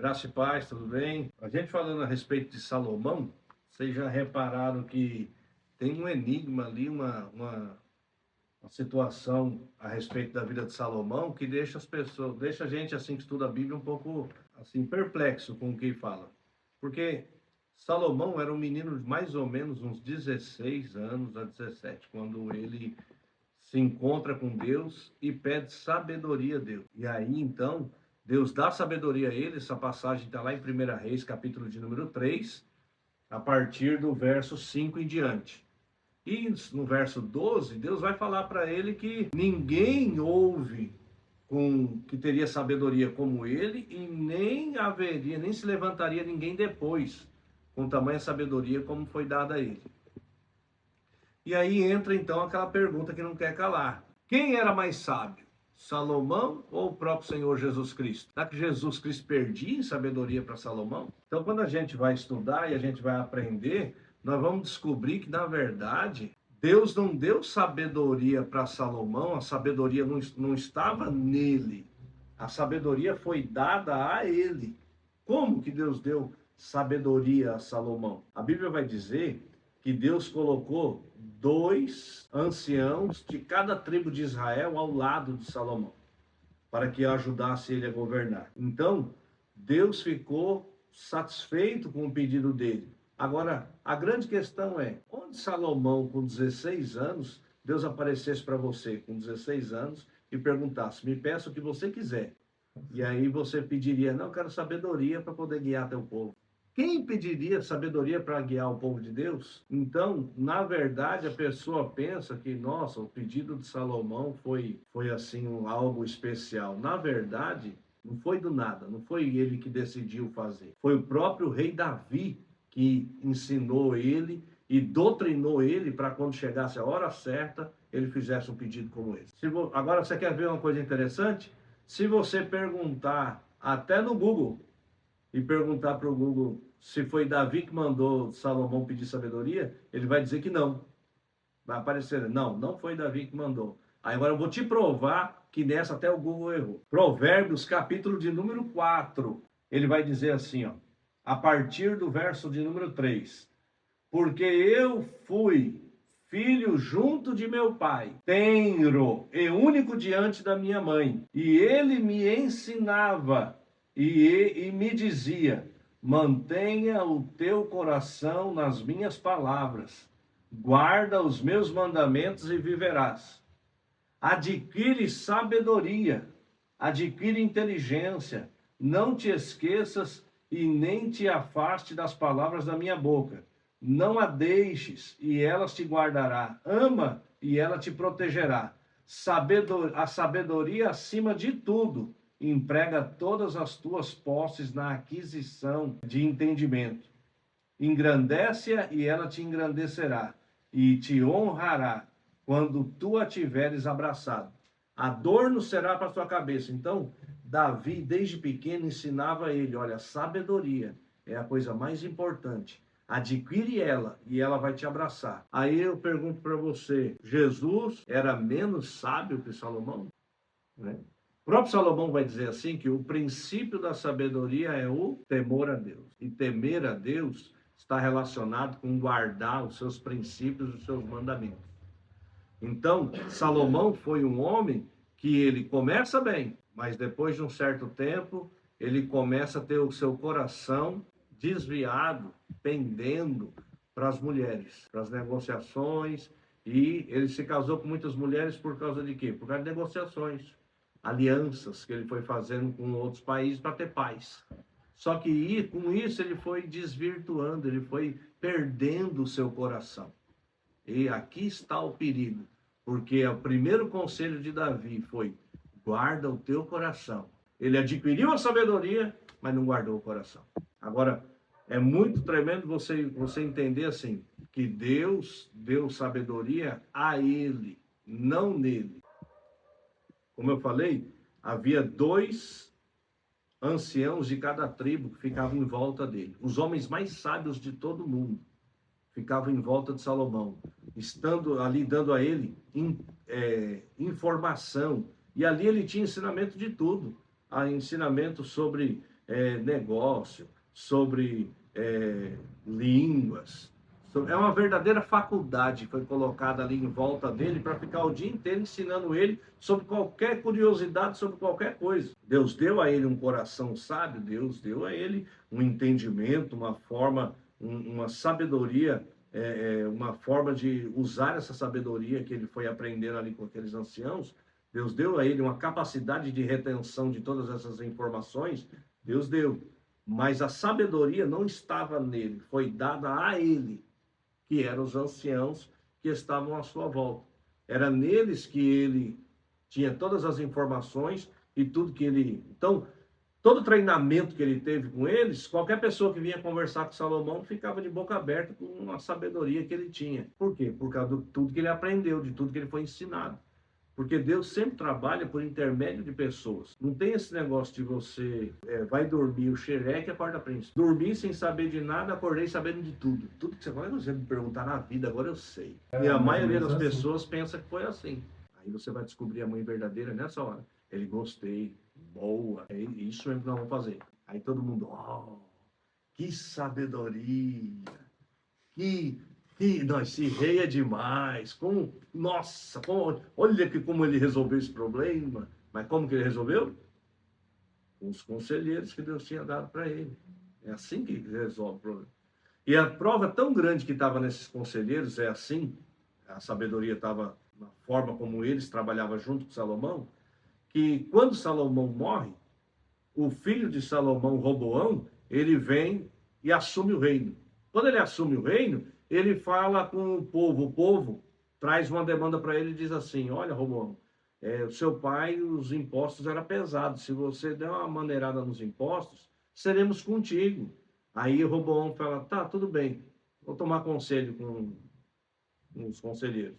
Graça e paz, tudo bem? A gente falando a respeito de Salomão, vocês já repararam que tem um enigma ali, uma situação a respeito da vida de Salomão que deixa as pessoas, deixa a gente assim que estuda a Bíblia um pouco assim perplexo com o que fala. Porque Salomão era um menino de mais ou menos uns 16 anos a 17, quando ele se encontra com Deus e pede sabedoria a Deus. E aí, então, Deus dá sabedoria a ele. Essa passagem está lá em 1 Reis, capítulo de número 3, a partir do verso 5 em diante. E no verso 12, Deus vai falar para ele que ninguém houve que teria sabedoria como ele, e nem haveria, nem se levantaria ninguém depois com tamanha sabedoria como foi dada a ele. E aí entra então aquela pergunta que não quer calar. Quem era mais sábio? Salomão ou o próprio Senhor Jesus Cristo? Será que Jesus Cristo perdia em sabedoria para Salomão? Então, quando a gente vai estudar e a gente vai aprender, nós vamos descobrir que, na verdade, Deus não deu sabedoria para Salomão, a sabedoria não estava nele. A sabedoria foi dada a ele. Como que Deus deu sabedoria a Salomão? A Bíblia vai dizer que Deus colocou 2 anciãos de cada tribo de Israel ao lado de Salomão, para que ajudasse ele a governar. Então, Deus ficou satisfeito com o pedido dele. Agora, a grande questão é, onde Salomão, com 16 anos, Deus aparecesse para você com 16 anos e perguntasse, me peça o que você quiser. E aí você pediria, não, eu quero sabedoria para poder guiar teu povo. Quem pediria sabedoria para guiar o povo de Deus? Então, na verdade, a pessoa pensa que, nossa, o pedido de Salomão foi assim, algo especial. Na verdade, não foi do nada, não foi ele que decidiu fazer. Foi o próprio rei Davi que ensinou ele e doutrinou ele para quando chegasse a hora certa, ele fizesse um pedido como esse. Agora, você quer ver uma coisa interessante? Se você perguntar até no Google, e perguntar para o Google se foi Davi que mandou Salomão pedir sabedoria, ele vai dizer que não. Vai aparecer, não foi Davi que mandou. Aí agora eu vou te provar que nessa até o Google errou. Provérbios, capítulo de número 4. Ele vai dizer assim, ó, a partir do verso de número 3. Porque eu fui filho junto de meu pai, tenro e único diante da minha mãe, e ele me ensinava e me dizia, mantenha o teu coração nas minhas palavras, guarda os meus mandamentos e viverás. Adquire sabedoria, adquire inteligência, não te esqueças e nem te afaste das palavras da minha boca. Não a deixes e ela te guardará. Ama e ela te protegerá. A sabedoria acima de tudo. Emprega todas as tuas posses na aquisição de entendimento. Engrandece-a e ela te engrandecerá, e te honrará quando tu a tiveres abraçado. Adorno será para a tua cabeça. Então, Davi, desde pequeno, ensinava a ele, olha, sabedoria é a coisa mais importante. Adquire ela e ela vai te abraçar. Aí eu pergunto para você, Jesus era menos sábio que Salomão? Né? O próprio Salomão vai dizer assim que o princípio da sabedoria é o temor a Deus. E temer a Deus está relacionado com guardar os seus princípios, os seus mandamentos. Então, Salomão foi um homem que ele começa bem, mas depois de um certo tempo, ele começa a ter o seu coração desviado, pendendo para as mulheres, para as negociações, e ele se casou com muitas mulheres por causa de quê? Por causa de negociações, alianças que ele foi fazendo com outros países para ter paz. Só que com isso ele foi desvirtuando, ele foi perdendo o seu coração. E aqui está o perigo, porque o primeiro conselho de Davi foi, guarda o teu coração. Ele adquiriu a sabedoria, mas não guardou o coração. Agora, é muito tremendo você entender assim, que Deus deu sabedoria a ele, não nele. Como eu falei, havia 2 anciãos de cada tribo que ficavam em volta dele. Os homens mais sábios de todo o mundo ficavam em volta de Salomão, estando ali dando a ele informação. E ali ele tinha ensinamento de tudo. Há ensinamento sobre negócio, sobre línguas. É uma verdadeira faculdade que foi colocada ali em volta dele para ficar o dia inteiro ensinando ele sobre qualquer curiosidade, sobre qualquer coisa. Deus deu a ele um coração sábio, Deus deu a ele um entendimento, uma forma, uma sabedoria, uma forma de usar essa sabedoria que ele foi aprendendo ali com aqueles anciãos. Deus deu a ele uma capacidade de retenção de todas essas informações, Deus deu. Mas a sabedoria não estava nele, foi dada a ele, que eram os anciãos que estavam à sua volta. Era neles que ele tinha todas as informações e tudo que ele... Então, todo o treinamento que ele teve com eles, qualquer pessoa que vinha conversar com Salomão ficava de boca aberta com a sabedoria que ele tinha. Por quê? Por causa de tudo que ele aprendeu, de tudo que ele foi ensinado. Porque Deus sempre trabalha por intermédio de pessoas. Não tem esse negócio de você vai dormir o xereque e acorda príncipe. Dormir sem saber de nada, acordei sabendo de tudo. Tudo que você me perguntar na vida, agora eu sei. E a maioria das pessoas pensa que foi assim. Aí você vai descobrir a mãe verdadeira nessa hora. Ele gostei, boa, é isso mesmo que nós vamos fazer. Aí todo mundo, que sabedoria, não, esse rei é demais. Nossa, olha como ele resolveu esse problema. Mas como que ele resolveu? Com os conselheiros que Deus tinha dado para ele. É assim que resolve o problema. E a prova tão grande que estava nesses conselheiros é assim, a sabedoria estava na forma como eles trabalhavam junto com Salomão, que quando Salomão morre, o filho de Salomão, Roboão, ele vem e assume o reino. Quando ele assume o reino, ele fala com o povo traz uma demanda para ele e diz assim, olha, Roboão, o seu pai, os impostos eram pesados, se você der uma maneirada nos impostos, seremos contigo. Aí Roboão fala, tá, tudo bem, vou tomar conselho com os conselheiros.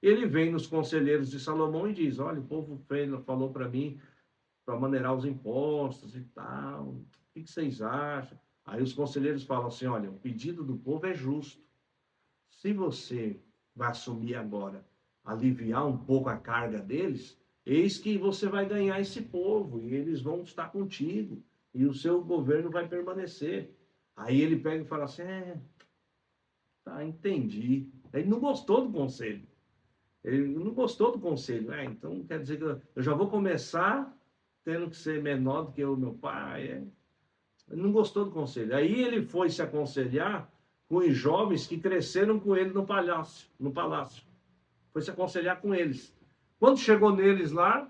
Ele vem nos conselheiros de Salomão e diz, olha, o povo falou para mim para maneirar os impostos e tal, o que vocês acham? Aí os conselheiros falam assim, olha, o pedido do povo é justo. Se você vai assumir agora, aliviar um pouco a carga deles, eis que você vai ganhar esse povo e eles vão estar contigo e o seu governo vai permanecer. Aí ele pega e fala assim, tá, entendi. Ele não gostou do conselho. Ele não gostou do conselho. Então quer dizer que eu já vou começar tendo que ser menor do que o meu pai. Ele não gostou do conselho. Aí ele foi se aconselhar com os jovens que cresceram com ele no palácio. Foi se aconselhar com eles. Quando chegou neles lá,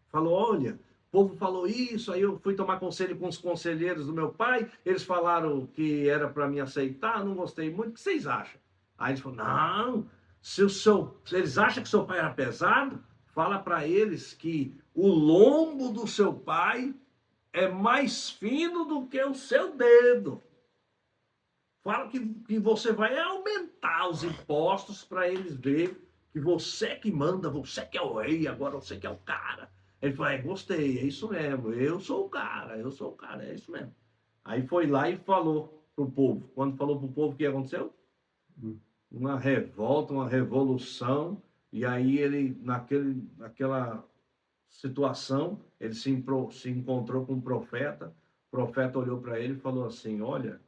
falou, olha, o povo falou isso, aí eu fui tomar conselho com os conselheiros do meu pai, eles falaram que era para me aceitar, não gostei muito, o que vocês acham? Aí eles falaram, não, se eles acham que seu pai era pesado, fala para eles que o lombo do seu pai é mais fino do que o seu dedo. Fala que você vai aumentar os impostos para eles verem que você que manda, você que é o rei, agora você que é o cara. Ele falou, gostei, é isso mesmo, eu sou o cara, é isso mesmo. Aí foi lá e falou pro povo. Quando falou pro povo, o que aconteceu? Uma revolta, uma revolução, e aí ele, naquela situação, ele se encontrou com um profeta, o profeta olhou para ele e falou assim, olha,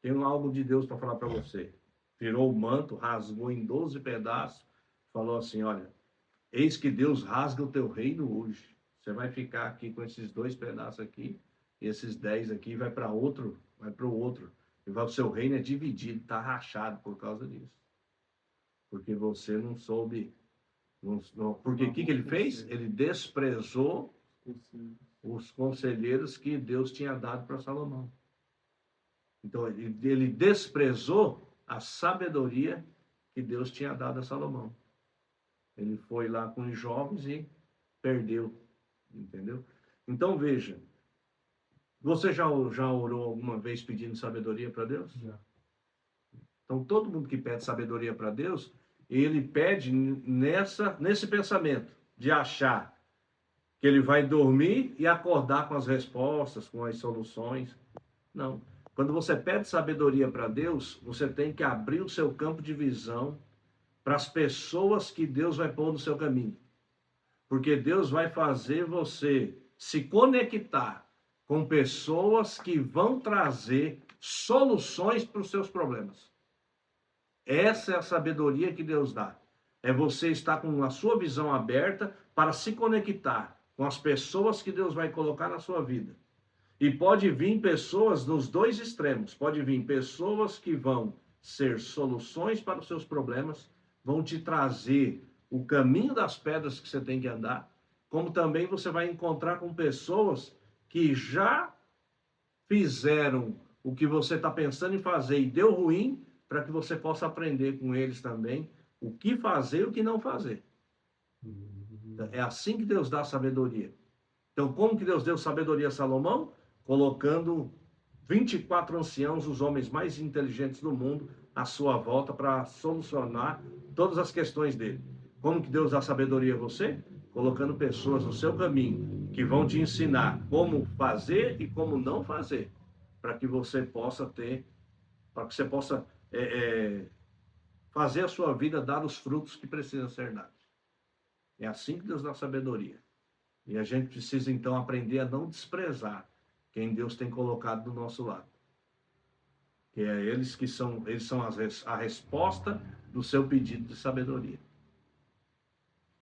tenho algo de Deus para falar para você. Virou o manto, rasgou em 12 pedaços, falou assim, olha, eis que Deus rasga o teu reino hoje. Você vai ficar aqui com esses 2 pedaços aqui, e esses 10 aqui vai para outro, vai para o outro. E o seu reino é dividido, está rachado por causa disso. Porque você não soube... porque o que ele fez? Ele desprezou os conselheiros que Deus tinha dado para Salomão. Então, ele desprezou a sabedoria que Deus tinha dado a Salomão. Ele foi lá com os jovens e perdeu, entendeu? Então, veja, você já orou alguma vez pedindo sabedoria para Deus? Já. Então, todo mundo que pede sabedoria para Deus, ele pede nesse pensamento de achar que ele vai dormir e acordar com as respostas, com as soluções. Não. Quando você pede sabedoria para Deus, você tem que abrir o seu campo de visão para as pessoas que Deus vai pôr no seu caminho. Porque Deus vai fazer você se conectar com pessoas que vão trazer soluções para os seus problemas. Essa é a sabedoria que Deus dá. É você estar com a sua visão aberta para se conectar com as pessoas que Deus vai colocar na sua vida. E pode vir pessoas nos dois extremos. Pode vir pessoas que vão ser soluções para os seus problemas, vão te trazer o caminho das pedras que você tem que andar, como também você vai encontrar com pessoas que já fizeram o que você está pensando em fazer e deu ruim, para que você possa aprender com eles também o que fazer e o que não fazer. É assim que Deus dá sabedoria. Então, como que Deus deu sabedoria a Salomão? Colocando 24 anciãos, os homens mais inteligentes do mundo, à sua volta para solucionar todas as questões dele. Como que Deus dá sabedoria a você? Colocando pessoas no seu caminho que vão te ensinar como fazer e como não fazer, para que você possa fazer a sua vida dar os frutos que precisam ser dados. É assim que Deus dá sabedoria. E a gente precisa, então, aprender a não desprezar quem Deus tem colocado do nosso lado. Que é eles são a resposta do seu pedido de sabedoria.